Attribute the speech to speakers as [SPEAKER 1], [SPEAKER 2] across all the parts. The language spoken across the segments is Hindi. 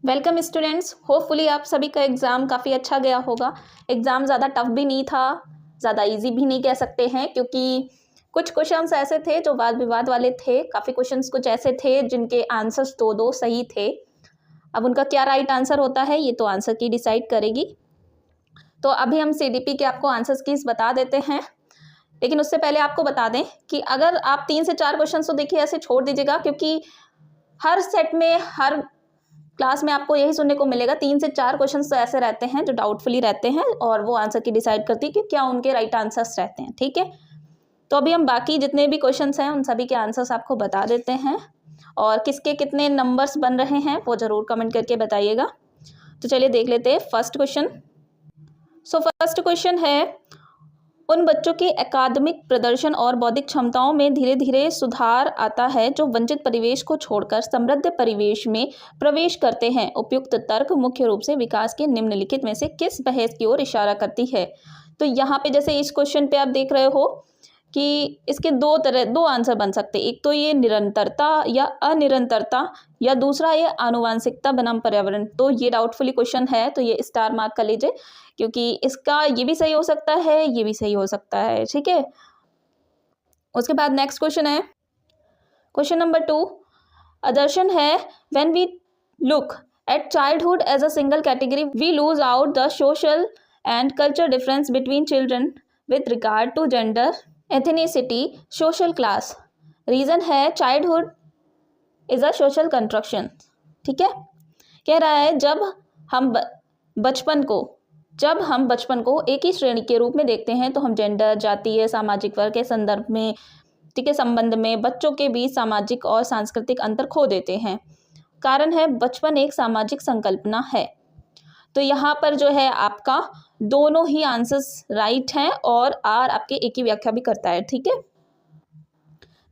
[SPEAKER 1] Welcome students. होपफुली आप सभी का एग्ज़ाम काफ़ी अच्छा गया होगा। एग्ज़ाम ज़्यादा टफ भी नहीं था, ज़्यादा इजी भी नहीं कह सकते हैं, क्योंकि कुछ क्वेश्चंस ऐसे थे जो वाद विवाद वाले थे। काफ़ी क्वेश्चंस कुछ ऐसे थे जिनके आंसर्स दो दो सही थे। अब उनका क्या राइट आंसर होता है ये तो आंसर की डिसाइड करेगी। तो अभी हम CDP के आपको आंसर्स कीज बता देते हैं, लेकिन उससे पहले आपको बता दें कि अगर आप 3 से 4 क्वेश्चन तो देखिए ऐसे छोड़ दीजिएगा, क्योंकि हर सेट में हर क्लास में आपको यही सुनने को मिलेगा 3 से 4 क्वेश्चंस तो ऐसे रहते हैं जो डाउटफुली रहते हैं और वो आंसर की डिसाइड करती है कि क्या उनके राइट आंसर्स रहते हैं। ठीक है, तो अभी हम बाकी जितने भी क्वेश्चंस हैं उन सभी के आंसर्स आपको बता देते हैं और किसके कितने नंबर्स बन रहे हैं वो ज़रूर कमेंट करके बताइएगा। तो चलिए देख लेते हैं फर्स्ट क्वेश्चन। फर्स्ट क्वेश्चन है, उन बच्चों के एकाडमिक प्रदर्शन और बौद्धिक क्षमताओं में धीरे धीरे सुधार आता है जो वंचित परिवेश को छोड़कर समृद्ध परिवेश में प्रवेश करते हैं। उपयुक्त तर्क मुख्य रूप से विकास के निम्नलिखित में से किस बहस की ओर इशारा करती है। तो यहाँ पे जैसे इस क्वेश्चन पे आप देख रहे हो कि इसके दो आंसर बन सकते हैं। एक तो ये निरंतरता या अनिरंतरता, या दूसरा ये आनुवांशिकता बनाम पर्यावरण। तो ये डाउटफुली क्वेश्चन है, तो ये स्टार मार्क कर लीजिए, क्योंकि इसका ये भी सही हो सकता है, ये भी सही हो सकता है। ठीक है, उसके बाद नेक्स्ट क्वेश्चन है क्वेश्चन नंबर 2। अदर्शन है, when we look at childhood as a single category we lose out the social and culture difference between children with regard to gender, ethnicity, social class. Reason है childhood is a social construction. ठीक है, कह रहा है जब हम बचपन को एक ही श्रेणी के रूप में देखते हैं तो हम जेंडर, जातीय, सामाजिक वर्ग के संदर्भ में, ठीक है, संबंध में बच्चों के बीच सामाजिक और सांस्कृतिक अंतर खो देते हैं। कारण है बचपन एक सामाजिक संकल्पना है। तो यहाँ पर जो है आपका दोनों ही आंसर्स राइट हैं और आर आपके एक ही व्याख्या भी करता है। ठीक है,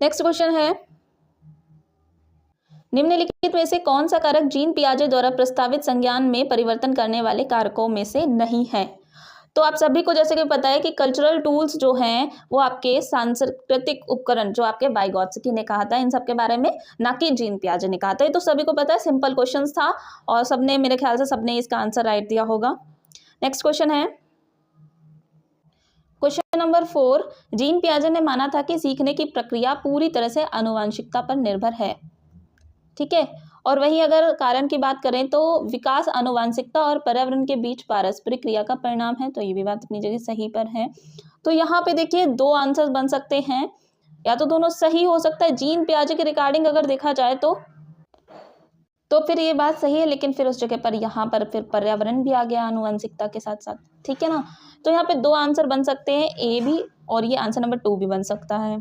[SPEAKER 1] नेक्स्ट क्वेश्चन है, निम्नलिखित में से कौन सा कारक जीन पियाजे द्वारा प्रस्तावित संज्ञान में परिवर्तन करने वाले कारकों में से नहीं है। तो आप सभी को जैसे कि पता है कि कल्चरल टूल्स जो हैं वो आपके सांस्कृतिक उपकरण जो आपके वाइगोत्स्की ने कहा था, इन सब के बारे में, ना कि जीन पियाजे ने कहा था। ये तो सभी को पता है, सिंपल क्वेश्चन था और सबने, मेरे ख्याल से सबने इसका आंसर राइट दिया होगा। नेक्स्ट क्वेश्चन है क्वेश्चन नंबर 4। जीन पियाजे ने माना था कि सीखने की प्रक्रिया पूरी तरह से आनुवंशिकता पर निर्भर है। ठीक है, और वहीं अगर कारण की बात करें तो विकास आनुवंशिकता और पर्यावरण के बीच पारस्परिक क्रिया का परिणाम है। तो ये भी बात अपनी जगह सही पर है। तो यहाँ पे देखिए दो आंसर्स बन सकते हैं, या तो दोनों सही हो सकता है। जीन पियाजे के रिगार्डिंग अगर देखा जाए तो फिर ये बात सही है, लेकिन फिर उस जगह पर यहाँ पर फिर पर्यावरण भी आ गया आनुवंशिकता के साथ साथ। ठीक है ना, तो यहाँ पे दो आंसर बन सकते हैं, ए भी, और ये आंसर नंबर 2 भी बन सकता है।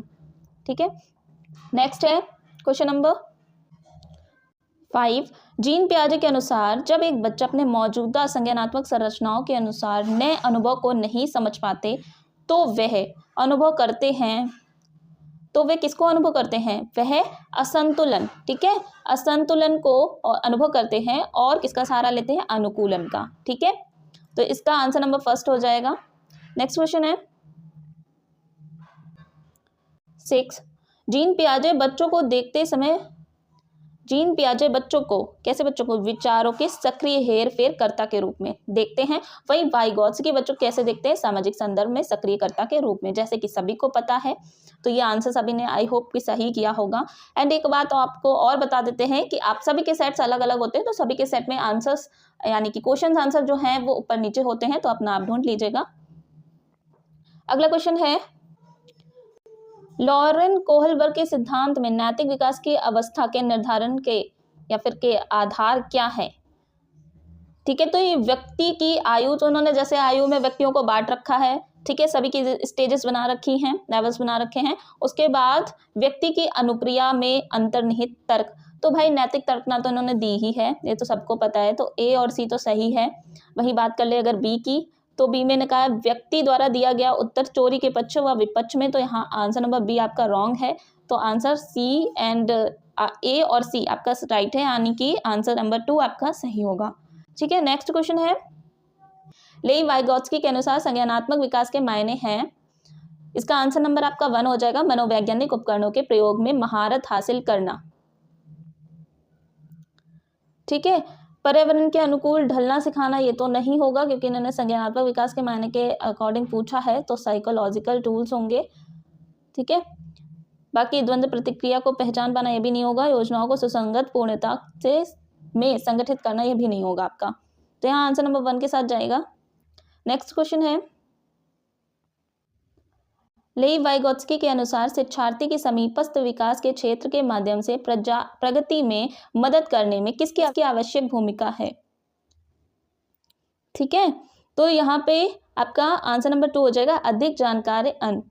[SPEAKER 1] ठीक है, नेक्स्ट है क्वेश्चन नंबर 5। जीन पियाजे के अनुसार जब एक बच्चा अपने मौजूदा संज्ञानात्मक संरचनाओं के अनुसार नए अनुभव को नहीं समझ पाते तो वे किसको अनुभव करते हैं? वह असंतुलन, ठीक है, असंतुलन को अनुभव करते हैं और किसका सहारा लेते हैं? अनुकूलन का। ठीक है, तो इसका आंसर नंबर फर्स्ट हो जाएगा। नेक्स्ट क्वेश्चन है 6। जीन पियाजे बच्चों को विचारों के सक्रिय हेर फेर कर्ता के रूप में देखते हैं। वही वाइगोत्स्की बच्चों कैसे देखते हैं? सामाजिक संदर्भ में सक्रिय कर्ता के रूप में, जैसे कि सभी को पता है। तो ये आंसर सभी ने आई होप कि सही किया होगा। एंड एक बात आपको और बता देते हैं कि आप सभी के सेट्स अलग अलग होते हैं, तो सभी के सेट में आंसर्स यानी कि क्वेश्चन आंसर जो हैं वो ऊपर नीचे होते हैं, तो अपना आप ढूंढ लीजिएगा। अगला क्वेश्चन है, लॉरेन कोहलबर्ग के सिद्धांत में नैतिक विकास की अवस्था के निर्धारण के या फिर के आधार क्या है? ठीक है, तो ये व्यक्ति की आयु, तो उन्होंने जैसे आयु में व्यक्तियों को बांट रखा है। ठीक है, सभी की स्टेजेस बना रखी हैं, लेवल्स बना रखे हैं। उसके बाद व्यक्ति की अनुक्रिया में अंतर्निहित तर्क, तो भाई नैतिक तर्कना तो इन्होंने दी ही है, ये तो सबको पता है। तो ए और सी तो सही है। वही बात कर ले अगर बी की, तो बी में ने कहा व्यक्ति द्वारा दिया गया उत्तर चोरी के पक्ष व विपक्ष में, तो यहाँ आंसर नंबर बी आपका रॉन्ग है। तो आंसर सी एंड ए और सी आपका राइट है, यानी कि आंसर नंबर 2 आपका सही होगा। ठीक है, नेक्स्ट क्वेश्चन है, लेई वाइगोत्स्की के अनुसार संज्ञानात्मक विकास के मायने हैं। इसका आंसर नंबर आपका 1 हो जाएगा, मनोवैज्ञानिक उपकरणों के प्रयोग में महारत हासिल करना। ठीक है, पर्यावरण के अनुकूल ढलना सिखाना ये तो नहीं होगा, क्योंकि इन्होंने संज्ञानात्मक विकास के मायने के अकॉर्डिंग पूछा है, तो साइकोलॉजिकल टूल्स होंगे। ठीक है, बाकी द्वंद्व प्रतिक्रिया को पहचान पाना ये भी नहीं होगा। योजनाओं को सुसंगत पूर्णता से में संगठित करना ये भी नहीं होगा आपका। तो यहाँ आंसर नंबर 1 के साथ जाएगा। नेक्स्ट क्वेश्चन है, लेई वाइगोत्स्की के अनुसार शिक्षार्थी की समीपस्थ विकास के क्षेत्र के माध्यम से प्रगति में मदद करने में किसकी आवश्यक भूमिका है? ठीक है, तो यहाँ पे आपका आंसर नंबर 2 हो जाएगा, अधिक जानकार अन्य।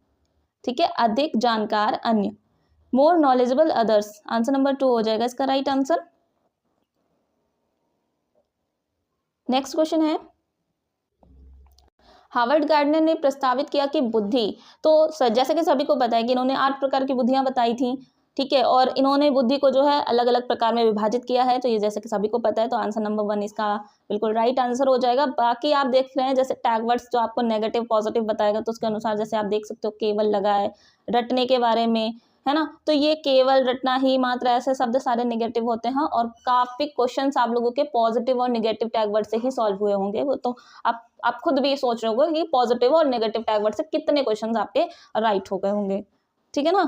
[SPEAKER 1] ठीक है, अधिक जानकार अन्य, more knowledgeable others. Answer number 2 हो जाएगा इसका राइट आंसर। नेक्स्ट क्वेश्चन है, हार्वर्ड गार्डनर ने प्रस्तावित किया कि बुद्धि, तो जैसे कि सभी को पता है कि इन्होंने 8 प्रकार की बुद्धियां बताई थी। ठीक है, और इन्होंने बुद्धि को जो है अलग अलग प्रकार में विभाजित किया है, तो ये जैसे कि सभी को पता है, तो आंसर नंबर 1 इसका बिल्कुल राइट आंसर हो जाएगा। बाकी आप देख रहे हैं जैसे टैग वर्ड्स जो आपको नेगेटिव पॉजिटिव बताएगा, तो उसके अनुसार जैसे आप देख सकते हो केवल लगा है, रटने के बारे में, है ना, तो ये केवल, रटना ही, मात्र, ऐसे शब्द सारे नेगेटिव होते हैं, और काफी क्वेश्चंस आप लोगों के पॉजिटिव और नेगेटिव टैग वर्ड से ही सॉल्व हुए होंगे। वो तो आप खुद भी सोच रहे होंगे कि पॉजिटिव और नेगेटिव टैग वर्ड से कितने क्वेश्चंस आपके राइट हो गए होंगे। ठीक है ना,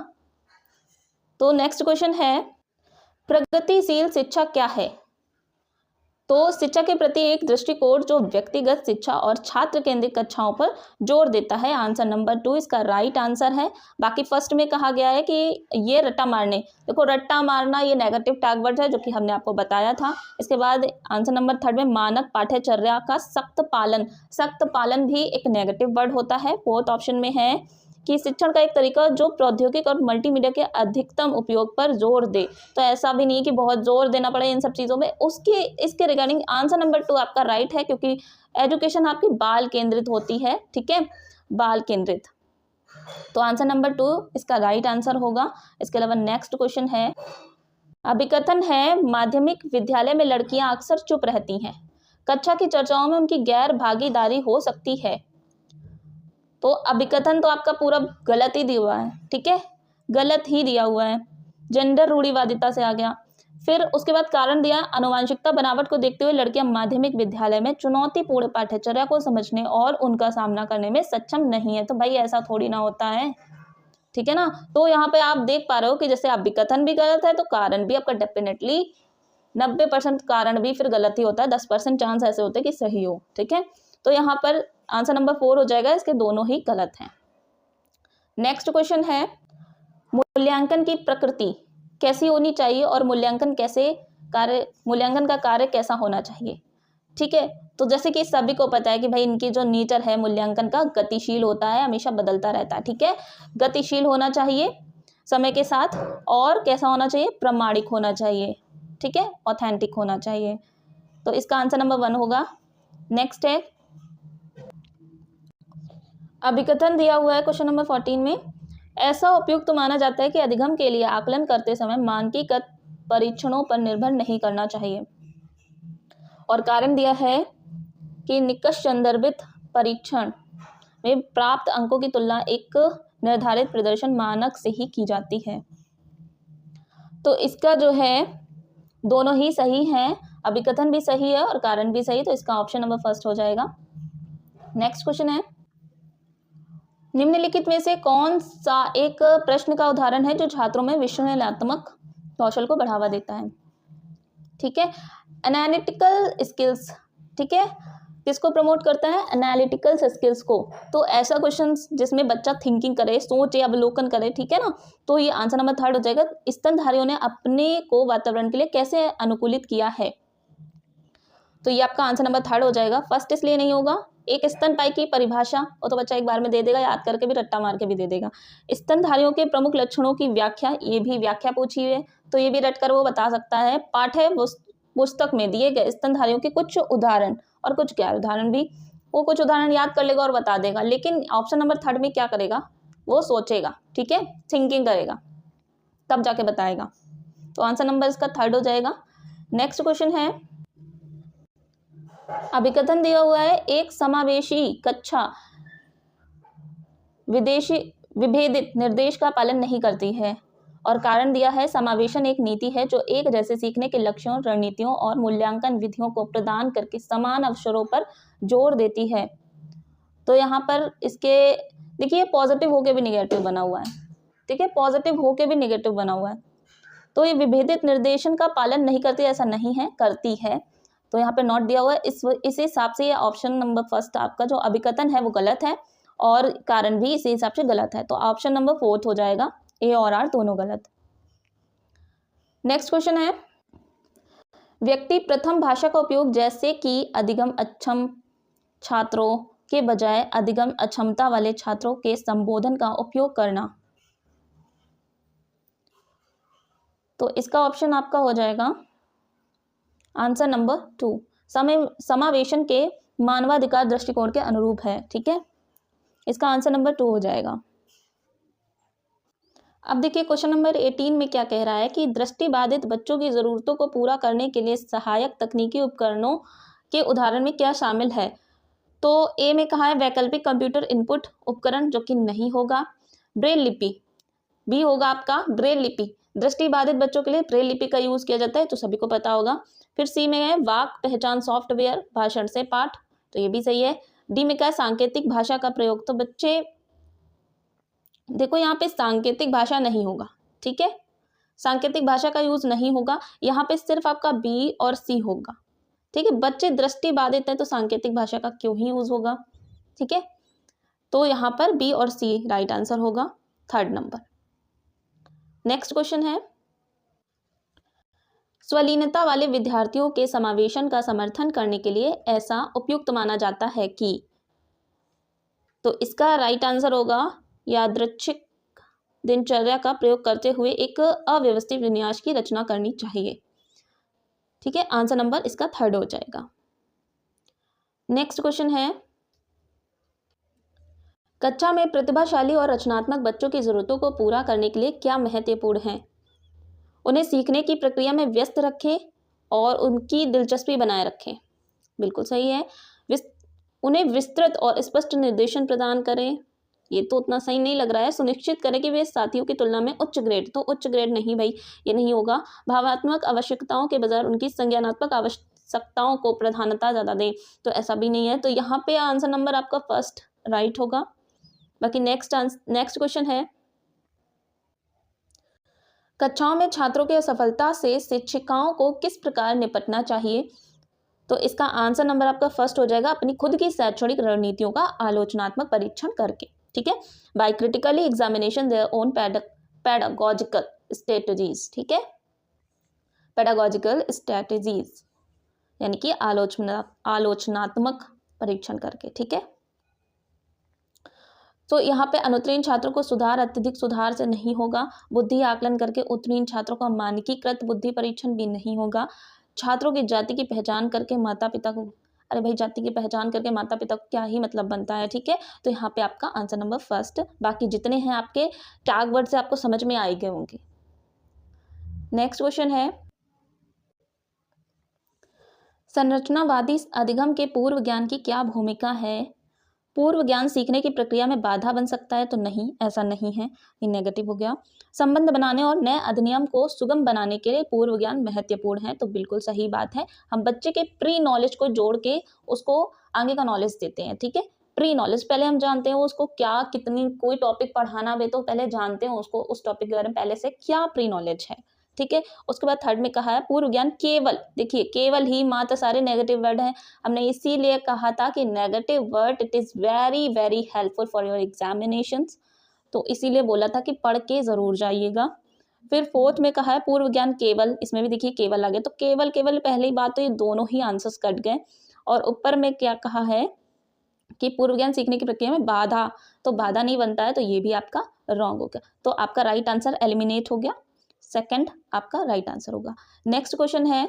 [SPEAKER 1] तो नेक्स्ट क्वेश्चन है, प्रगतिशील शिक्षा क्या है? तो शिक्षा के प्रति एक दृष्टिकोण जो व्यक्तिगत शिक्षा और छात्र केंद्रित कक्षाओं पर जोर देता है। आंसर नंबर 2 इसका राइट आंसर है। बाकी फर्स्ट में कहा गया है कि ये रट्टा मारने, देखो रट्टा मारना ये नेगेटिव टैग वर्ड है, जो कि हमने आपको बताया था। इसके बाद आंसर नंबर 3 में मानक पाठ्यचर्या का सख्त पालन भी एक नेगेटिव वर्ड होता है। फोर्थ ऑप्शन में है कि शिक्षण का एक तरीका जो प्रौद्योगिकी और मल्टीमीडिया के अधिकतम उपयोग पर जोर दे, तो ऐसा भी नहीं कि बहुत जोर देना पड़े इन सब चीज़ों में। इसके रिगार्डिंग आंसर नंबर 2 आपका राइट है, क्योंकि एजुकेशन आपकी बाल केंद्रित होती है। ठीक है, बाल केंद्रित, तो आंसर नंबर 2 इसका राइट आंसर होगा। इसके अलावा नेक्स्ट क्वेश्चन है, अभिकथन है माध्यमिक विद्यालय में लड़कियां अक्सर चुप रहती हैं, कक्षा की चर्चाओं में उनकी गैर भागीदारी हो सकती है। तो अभिकथन तो आपका पूरा गलत ही दिया हुआ है। ठीक है, गलत ही दिया हुआ है, जेंडर रूढ़िवादिता से आ गया। फिर उसके बाद कारण दिया, आनुवांशिकता बनावट को देखते हुए लड़कियां माध्यमिक विद्यालय में चुनौतीपूर्ण पाठ्यचर्या को समझने और उनका सामना करने में सक्षम नहीं है। तो भाई ऐसा थोड़ी ना होता है। ठीक है ना, तो यहाँ पे आप देख पा रहे हो कि जैसे अभिकथन भी गलत है, तो कारण भी आपका डेफिनेटली 90% कारण भी फिर गलत ही होता है, 10% चांस ऐसे होते हैं कि सही हो। ठीक है, तो यहाँ पर आंसर नंबर 4 हो जाएगा, इसके दोनों ही गलत हैं। नेक्स्ट क्वेश्चन है, मूल्यांकन की प्रकृति कैसी होनी चाहिए और मूल्यांकन का कार्य कैसा होना चाहिए? ठीक है, तो जैसे कि सभी को पता है कि भाई इनकी जो नेचर है मूल्यांकन का गतिशील होता है, हमेशा बदलता रहता है। ठीक है, गतिशील होना चाहिए समय के साथ, और कैसा होना चाहिए? प्रामाणिक होना चाहिए। ठीक है, ऑथेंटिक होना चाहिए, तो इसका आंसर नंबर 1 होगा। नेक्स्ट है, अभिकथन दिया हुआ है क्वेश्चन नंबर 14 में, ऐसा उपयुक्त माना जाता है कि अधिगम के लिए आकलन करते समय मानकीकृत परीक्षणों पर निर्भर नहीं करना चाहिए, और कारण दिया है कि निकष संदर्भित परीक्षण में प्राप्त अंकों की तुलना एक निर्धारित प्रदर्शन मानक से ही की जाती है। तो इसका जो है दोनों ही सही हैं, अभिकथन भी सही है और कारण भी सही, तो इसका ऑप्शन नंबर 1 हो जाएगा। नेक्स्ट क्वेश्चन है, निम्नलिखित में से कौन सा एक प्रश्न का उदाहरण है जो छात्रों में विश्लेषणात्मक कौशल को बढ़ावा देता है? ठीक है, एनालिटिकल स्किल्स। ठीक है, किसको प्रमोट करता है? एनालिटिकल स्किल्स को। तो ऐसा क्वेश्चन जिसमें बच्चा थिंकिंग करे, सोचे, अवलोकन करे, ठीक है ना, तो ये आंसर नंबर 3 हो जाएगा। स्तनधारियों ने अपने को वातावरण के लिए कैसे अनुकूलित किया है? तो ये आपका आंसर नंबर 3 हो जाएगा। फर्स्ट इसलिए नहीं होगा, एक स्तनपायी की परिभाषा वो तो बच्चा एक बार में दे देगा, याद करके भी, रट्टा मार के भी दे देगा। स्तनधारियों के प्रमुख लक्षणों की व्याख्या, ये भी व्याख्या पूछी है, तो ये भी रट कर वो बता सकता है। पाठ्य पुस्तक में दिए गए स्तनधारियों के कुछ उदाहरण और कुछ गैर उदाहरण भी, वो कुछ उदाहरण याद कर लेगा और बता देगा, लेकिन ऑप्शन नंबर 3 में क्या करेगा? वो सोचेगा। ठीक है, थिंकिंग करेगा, तब जाके बताएगा। तो आंसर नंबर इसका 3 हो जाएगा। नेक्स्ट क्वेश्चन है, अभिकथन दिया हुआ है, एक समावेशी कक्षा विभेदित निर्देश का पालन नहीं करती है, और कारण दिया है समावेशन एक नीति है जो एक जैसे सीखने के लक्ष्यों, रणनीतियों और मूल्यांकन विधियों को प्रदान करके समान अवसरों पर जोर देती है। तो यहाँ पर इसके देखिए पॉजिटिव होके भी निगेटिव बना हुआ है, ठीक है, पॉजिटिव होके भी निगेटिव बना हुआ है। तो ये विभेदित निर्देशन का पालन नहीं करती, ऐसा नहीं है, करती है। तो यहाँ पे नोट दिया हुआ है। इस हिसाब से ये ऑप्शन नंबर फर्स्ट आपका जो अभिकथन है वो गलत है और कारण भी इसी हिसाब से गलत है। तो ऑप्शन नंबर फोर्थ हो जाएगा, ए और आर दोनों गलत। नेक्स्ट क्वेश्चन है, व्यक्ति प्रथम भाषा का उपयोग जैसे कि अधिगम अक्षम छात्रों के बजाय अधिगम अक्षमता वाले छात्रों के संबोधन का उपयोग करना। तो इसका ऑप्शन आपका हो जाएगा आंसर नंबर 2, समावेशन के मानवाधिकार दृष्टिकोण के अनुरूप है, ठीक है, इसका आंसर नंबर 2 हो जाएगा। अब देखिए क्वेश्चन नंबर 18 में क्या कह रहा है कि दृष्टिबाधित बच्चों की जरूरतों को पूरा करने के लिए सहायक तकनीकी उपकरणों के उदाहरण में क्या शामिल है। तो ए में कहा है वैकल्पिक कंप्यूटर इनपुट उपकरण, जो कि नहीं होगा। ब्रेल लिपि, बी होगा आपका ब्रेल लिपि, दृष्टिबाधित बच्चों के लिए ब्रेल लिपि का यूज किया जाता है, तो सभी को पता होगा। फिर सी में है वाक पहचान सॉफ्टवेयर, भाषण से पाठ, तो ये भी सही है। डी में क्या है सांकेतिक भाषा का प्रयोग, तो बच्चे देखो यहाँ पे सांकेतिक भाषा नहीं होगा, ठीक है, सांकेतिक भाषा का यूज नहीं होगा, यहाँ पे सिर्फ आपका बी और सी होगा, ठीक है। बच्चे दृष्टिबाधित है तो सांकेतिक भाषा का क्यों ही यूज होगा, ठीक है। तो यहाँ पर बी और सी राइट आंसर होगा, थर्ड नंबर। नेक्स्ट क्वेश्चन है, स्वलीनता वाले विद्यार्थियों के समावेशन का समर्थन करने के लिए ऐसा उपयुक्त माना जाता है कि, तो इसका राइट आंसर होगा यादृच्छिक दिनचर्या का प्रयोग करते हुए एक अव्यवस्थित विन्यास की रचना करनी चाहिए, ठीक है, आंसर नंबर इसका थर्ड हो जाएगा। नेक्स्ट क्वेश्चन है, कक्षा में प्रतिभाशाली और रचनात्मक बच्चों की जरूरतों को पूरा करने के लिए क्या महत्वपूर्ण है। उन्हें सीखने की प्रक्रिया में व्यस्त रखें और उनकी दिलचस्पी बनाए रखें, बिल्कुल सही है। उन्हें विस्तृत और स्पष्ट निर्देशन प्रदान करें, ये तो उतना सही नहीं लग रहा है। सुनिश्चित करें कि वे साथियों की तुलना में उच्च ग्रेड, तो उच्च ग्रेड नहीं भाई, ये नहीं होगा। भावात्मक आवश्यकताओं के बजाय उनकी संज्ञानात्मक आवश्यकताओं को प्रधानता ज़्यादा दें, तो ऐसा भी नहीं है। तो यहाँ पे आंसर नंबर आपका फर्स्ट राइट होगा। बाकी नेक्स्ट क्वेश्चन है, कक्षाओं में छात्रों की असफलता से शिक्षिकाओं को किस प्रकार निपटना चाहिए। तो इसका आंसर नंबर आपका फर्स्ट हो जाएगा, अपनी खुद की शैक्षणिक रणनीतियों का आलोचनात्मक परीक्षण करके, ठीक है, by critically examination their own pedagogical strategies, ठीक है, पेडागोजिकल स्ट्रेटजीज यानी कि आलोचनात्मक परीक्षण करके, ठीक है। तो यहाँ पे अनुत्तीर्ण छात्रों को सुधार अत्यधिक सुधार से नहीं होगा, बुद्धि आकलन करके उत्तीर्ण छात्रों का मानकीकृत बुद्धि परीक्षण भी नहीं होगा। छात्रों की जाति की पहचान करके माता पिता को, अरे भाई जाति की पहचान करके माता पिता को क्या ही मतलब बनता है, ठीक है। तो यहाँ पे आपका आंसर नंबर फर्स्ट, बाकी जितने हैं आपके टैग वर्ड से आपको समझ में आए गए होंगे। नेक्स्ट क्वेश्चन है, संरचनावादी अधिगम के पूर्व ज्ञान की क्या भूमिका है। पूर्व ज्ञान सीखने की प्रक्रिया में बाधा बन सकता है, तो नहीं, ऐसा नहीं है, ये नेगेटिव हो गया। संबंध बनाने और नए अधिनियम को सुगम बनाने के लिए पूर्व ज्ञान महत्वपूर्ण है, तो बिल्कुल सही बात है। हम बच्चे के प्री नॉलेज को जोड़ के उसको आगे का नॉलेज देते हैं, ठीक है। प्री नॉलेज पहले हम जानते हैं उसको क्या, कितनी, कोई टॉपिक पढ़ाना भी तो पहले जानते हैं उसको, उस टॉपिक के बारे में पहले से क्या प्री नॉलेज है, ठीक है। उसके बाद थर्ड में कहा है पूर्व ज्ञान केवल, देखिए केवल ही, मात्र सारे नेगेटिव वर्ड हैं, हमने इसीलिए कहा था कि negative word it is very very helpful for your examinations, तो इसीलिए बोला था कि पढ़ के ज़रूर जाइएगा। फिर फोर्थ में कहा है पूर्व ज्ञान केवल, इसमें भी देखिए केवल आ गया, तो केवल केवल पहली बात तो ये दोनों ही आंसर्स कट गए। और ऊपर में क्या कहा है कि पूर्व ज्ञान सीखने की प्रक्रिया में बाधा, तो बाधा नहीं बनता है, तो ये भी आपका रॉन्ग हो गया, तो आपका राइट आंसर एलिमिनेट हो गया, सेकंड आपका राइट आंसर होगा। नेक्स्ट क्वेश्चन है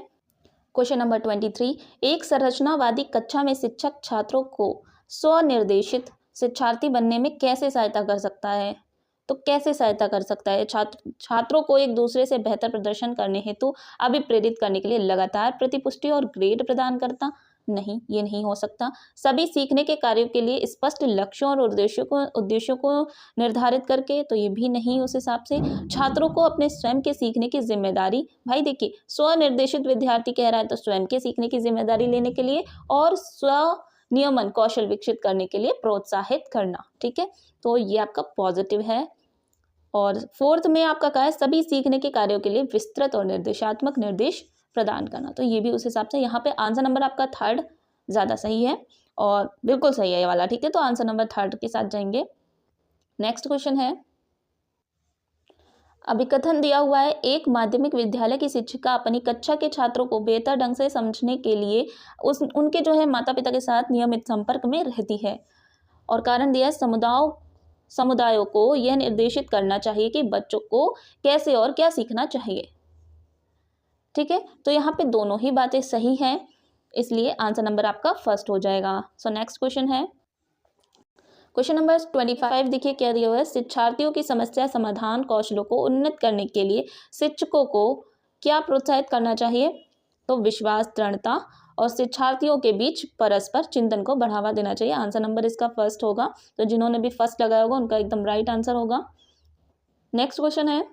[SPEAKER 1] क्वेश्चन नंबर 23, एक संरचनावादी कक्षा में शिक्षक छात्रों को स्वनिर्देशित शिक्षार्थी बनने में कैसे सहायता कर सकता है। तो कैसे सहायता कर सकता है, छात्रों को एक दूसरे से बेहतर प्रदर्शन करने हेतु अभिप्रेरित करने के लिए लगातार प्रतिपुष्टि और ग्रेड प्रदान करता, नहीं, ये नहीं हो सकता। सभी सीखने के कार्यों के लिए स्पष्ट लक्ष्यों और उद्देश्यों को निर्धारित करके, तो ये भी नहीं उस हिसाब से। छात्रों को अपने स्वयं के सीखने की जिम्मेदारी, भाई देखिए स्वनिर्देशित विद्यार्थी कह रहा है तो स्वयं के सीखने की जिम्मेदारी लेने के लिए और नियमन कौशल विकसित करने के लिए प्रोत्साहित करना। ठीक है, तो ये आपका पॉजिटिव है। और फोर्थ में आपका कहा है सभी सीखने के कार्यों के लिए विस्तृत और निर्देशात्मक निर्देश प्रदान करना, तो ये भी उस हिसाब से। यहाँ पे आंसर नंबर आपका थर्ड ज़्यादा सही है और बिल्कुल सही है ये वाला। ठीक है, तो आंसर नंबर थर्ड के साथ जाएंगे। नेक्स्ट क्वेश्चन है, अभिकथन दिया हुआ है, एक माध्यमिक विद्यालय की शिक्षिका अपनी कक्षा के छात्रों को बेहतर ढंग से समझने के लिए उनके जो है माता पिता के साथ नियमित संपर्क में रहती है। और कारण दिया है, समुदायों को यह निर्देशित करना चाहिए कि बच्चों को कैसे और क्या सीखना चाहिए। ठीक है, तो यहाँ पे दोनों ही बातें सही हैं, इसलिए आंसर नंबर आपका फर्स्ट हो जाएगा। सो नेक्स्ट क्वेश्चन है, क्वेश्चन नंबर 25। देखिए क्या दिया हुआ है, शिक्षार्थियों की समस्या समाधान कौशलों को उन्नत करने के लिए शिक्षकों को क्या प्रोत्साहित करना चाहिए? तो विश्वास, दृढ़ता और शिक्षार्थियों के बीच परस्पर चिंतन को बढ़ावा देना चाहिए। आंसर नंबर इसका फर्स्ट होगा, तो जिन्होंने भी फर्स्ट लगाया होगा उनका एकदम राइट आंसर होगा। नेक्स्ट क्वेश्चन है,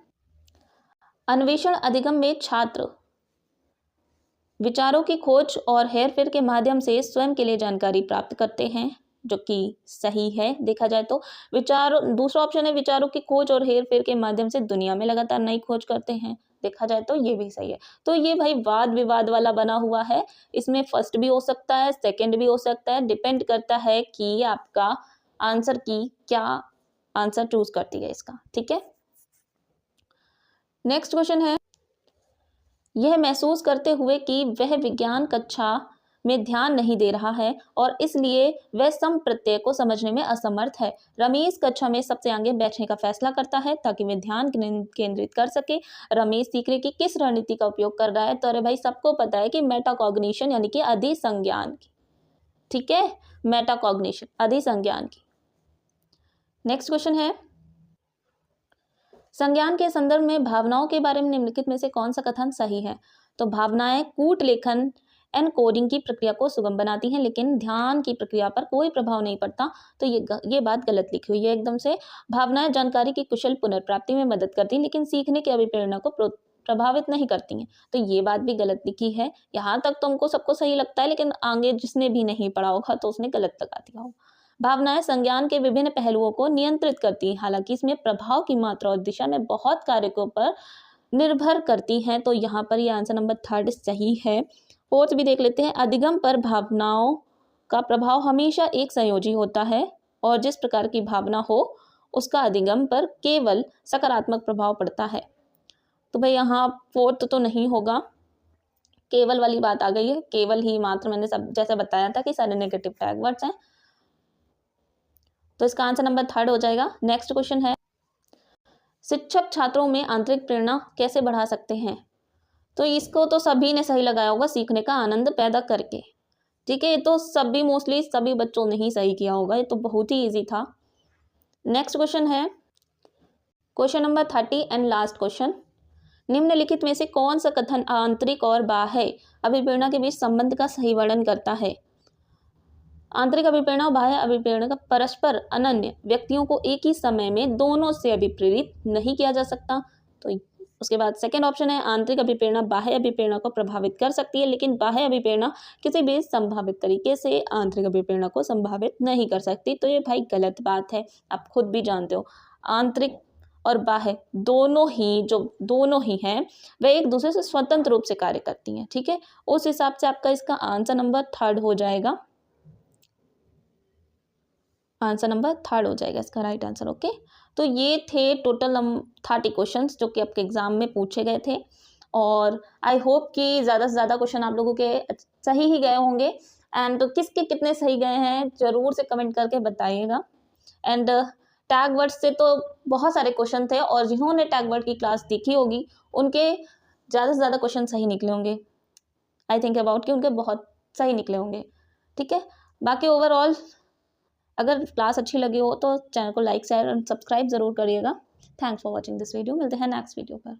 [SPEAKER 1] अन्वेषण अधिगम में छात्र विचारों की खोज और हेरफेर के माध्यम से स्वयं के लिए जानकारी प्राप्त करते हैं, जो कि सही है देखा जाए तो। दूसरा ऑप्शन है विचारों की खोज और हेरफेर के माध्यम से दुनिया में लगातार नई खोज करते हैं, देखा जाए तो ये भी सही है। तो ये भाई वाद विवाद वाला बना हुआ है, इसमें फर्स्ट भी हो सकता है, सेकंड भी हो सकता है, डिपेंड करता है कि आपका आंसर की क्या आंसर चूज करती है इसका। ठीक है, नेक्स्ट क्वेश्चन है, यह महसूस करते हुए कि वह विज्ञान कक्षा में ध्यान नहीं दे रहा है और इसलिए वह सम प्रत्यय को समझने में असमर्थ है, रमेश कक्षा में सबसे आगे बैठने का फैसला करता है ताकि वह ध्यान केंद्रित कर सके। रमेश सीखने की किस रणनीति का उपयोग कर रहा है? तो अरे भाई सबको पता है कि मेटाकॉग्निशन यानी कि अधिसंज्ञान की। ठीक है, मेटाकॉग्निशन अधिसंज्ञान की। नेक्स्ट क्वेश्चन है, संज्ञान के संदर्भ में भावनाओं के बारे में निम्नलिखित में से कौन सा कथन सही है? तो भावनाएं कूट लेखन एनकोडिंग की प्रक्रिया को सुगम बनाती हैं, लेकिन ध्यान की प्रक्रिया पर कोई प्रभाव नहीं पड़ता, तो ये बात गलत लिखी हुई है एकदम से। भावनाएं जानकारी की कुशल पुनर्प्राप्ति में मदद करती हैं, लेकिन सीखने की अभिप्रेरणा को प्रभावित नहीं करती हैं, तो ये बात भी गलत लिखी है। यहाँ तक तुमको सबको सही लगता है, लेकिन आगे जिसने भी नहीं पढ़ा होगा तो उसने गलत लगा दिया होगा। भावनाएं संज्ञान के विभिन्न पहलुओं को नियंत्रित करती हैं, हालांकि इसमें प्रभाव की मात्रा और दिशा में बहुत कारकों पर निर्भर करती हैं, तो यहाँ पर ये आंसर नंबर थर्ड सही है। फोर्थ भी देख लेते हैं, अधिगम पर भावनाओं का प्रभाव हमेशा एक संयोजी होता है और जिस प्रकार की भावना हो उसका अधिगम पर केवल सकारात्मक प्रभाव पड़ता है। तो भाई यहाँ फोर्थ तो नहीं होगा, केवल वाली बात आ गई है, केवल ही मात्र मैंने सब जैसे बताया था कि सारे नेगेटिव टैग वर्ड्स हैं, तो इसका आंसर नंबर थर्ड हो जाएगा। नेक्स्ट क्वेश्चन है, शिक्षक छात्रों में आंतरिक प्रेरणा कैसे बढ़ा सकते हैं? तो इसको तो सभी ने सही लगाया होगा, सीखने का आनंद पैदा करके। ठीक है, ये तो सभी मोस्टली सभी बच्चों ने ही सही किया होगा, ये तो बहुत ही इजी था। नेक्स्ट क्वेश्चन है question number 30 and last question, निम्नलिखित में से कौन सा कथन आंतरिक और बाह्य अभिप्रेरणा के बीच संबंध का सही वर्णन करता है? आंतरिक अभिप्रेरणा और बाह्य अभिप्रेरणा का परस्पर अनन्य व्यक्तियों को एक ही समय में दोनों से अभिप्रेरित नहीं किया जा सकता। तो उसके बाद सेकंड ऑप्शन है, आंतरिक अभिप्रेरणा बाह्य अभिप्रेरणा को प्रभावित कर सकती है, लेकिन बाह्य अभिप्रेरणा किसी भी संभावित तरीके से आंतरिक अभिप्रेरणा को संभावित नहीं कर सकती। तो ये भाई गलत बात है, आप खुद भी जानते हो। आंतरिक और बाह्य दोनों ही हैं वे एक दूसरे से स्वतंत्र रूप से कार्य करती हैं। ठीक है, उस हिसाब से आपका इसका आंसर नंबर थर्ड हो जाएगा, आंसर नंबर थर्ड हो जाएगा इसका राइट आंसर। ओके, तो ये थे टोटल 30 क्वेश्चंस जो कि आपके एग्जाम में पूछे गए थे, और आई होप कि ज़्यादा से ज़्यादा क्वेश्चन आप लोगों के सही ही गए होंगे। एंड किसके कितने सही गए हैं ज़रूर से कमेंट करके बताइएगा। एंड टैग वर्ड से तो बहुत सारे क्वेश्चन थे, और जिन्होंने टैग वर्ड की क्लास देखी होगी उनके ज़्यादा से ज़्यादा क्वेश्चन सही निकले होंगे। आई थिंक अबाउट कि उनके बहुत सही निकले होंगे। ठीक है, बाकी ओवरऑल अगर क्लास अच्छी लगी हो तो चैनल को लाइक शेयर और सब्सक्राइब ज़रूर करिएगा। Thanks for watching this video, मिलते हैं नेक्स्ट वीडियो पर।